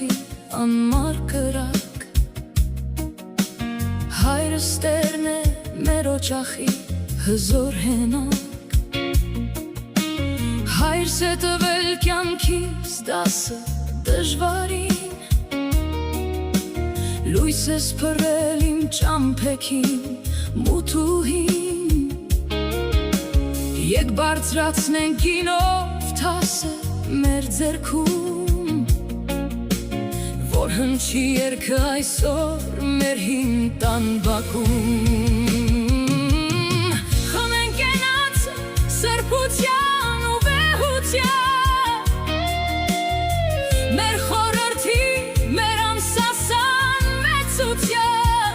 Ջախի անմար կրակ Հայրս տերն է մեր օջախի հզոր հենակ Հայրս է տվել կյանքիս դասը դժվարին Լույս ես փռել իմ ճամփեքին մութուհին Եկ բարձրացնենք գինով թասը մեր ձեռքում Որ հնչի երգը այսօր մեր հին տան բակում Խմենք կենացը սրբության ու վեհության Մեր խորհրդի, մեր անսասան մեծության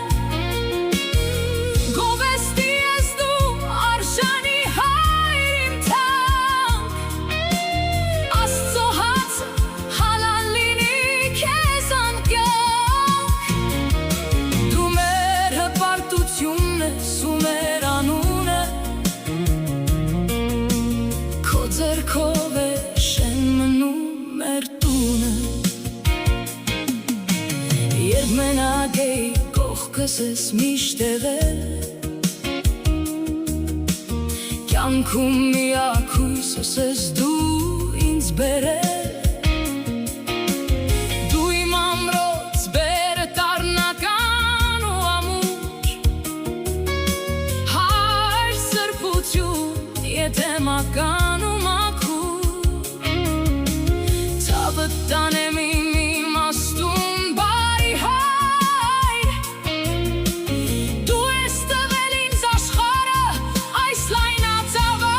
Գովեստի ես դու արժանի հայր իմ թանկ Աստծո հացը հալալ լինի քեզ անկյանք Դու մեր հպարտությունն ես ու մեր անունը Քո ձեռքով է շեն մնում մեր տունը Երբ մենակ էի կողքս ես միշտ եղել Կյանքում միակ հույսս ես դու ինձ բերել Դու իմ ամրոց բերը տարնական ու ամուր Հայր սրբություն եթե մական ու մաքուր Ցավը տանեմ իմ իմաստուն բարի հայր Դու ես տվել ինձ աշխարհը այս լայնածավալ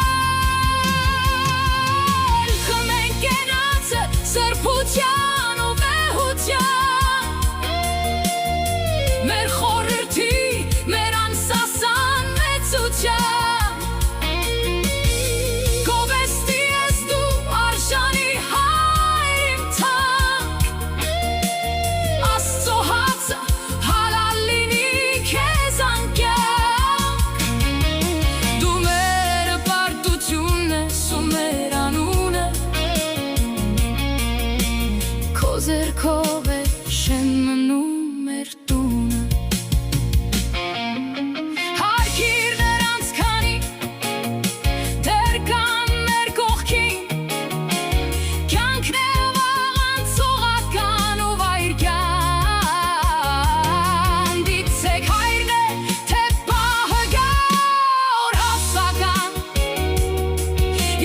Խմենք կենացը սրբության ու վեհության Մեր խորհրդի, մեր անսասան մեծության Գովեստի ես դու արժանի հայր իմ թանկ Աստծո հացը հալալ լինի քեզ անկյանք Դու մեր հպարտությունն ես ու մեր անունը Քո ձեռքով է շեն մնում մեր տունը Հարգիր նրանց քանի դեռ կան մեր կողքին Կյանքն է վաղանցողական ու վայրկյան Դիցեք հայրն է թե պահը գար հասական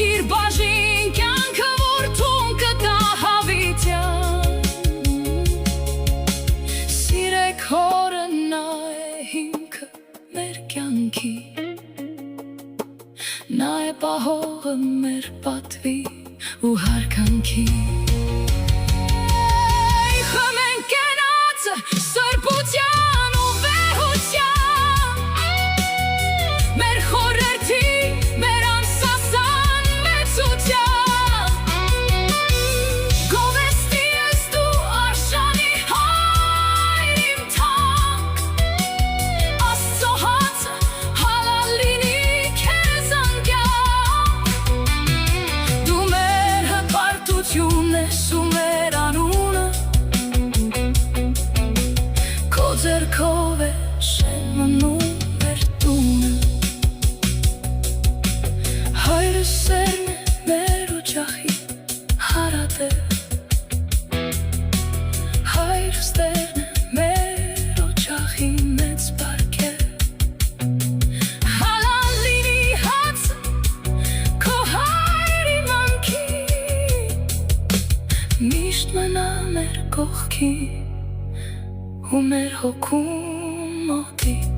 Իր բաժին կյանքը որդուն կտա հավիտյան Սիրեք հորը նա է հիմքը մեր կյանքի Նա է պահողը մեր պատվի ու հարգանքի Խմենք կենացը սրբության ու վեհության Մեր խորհրդի, մեր անսասան մեծության Գովեստի ես դու արժանի հայր իմ թանկ Աստծո հացը հալալ լինի քեզ անկյանք Դու մեր հպարտությունն ես ու մեր անունը Քո ձեռքով է շեն մնում մեր տունը Հայրս սերն է մեր օջախի հարատև Հայրս տերն է մեր օջախի մեծ պարգև Հալալ լինի հացը քո հայրի մանքին Միշտ մնա մեր կողքին ու մեր հոգում մոտիկ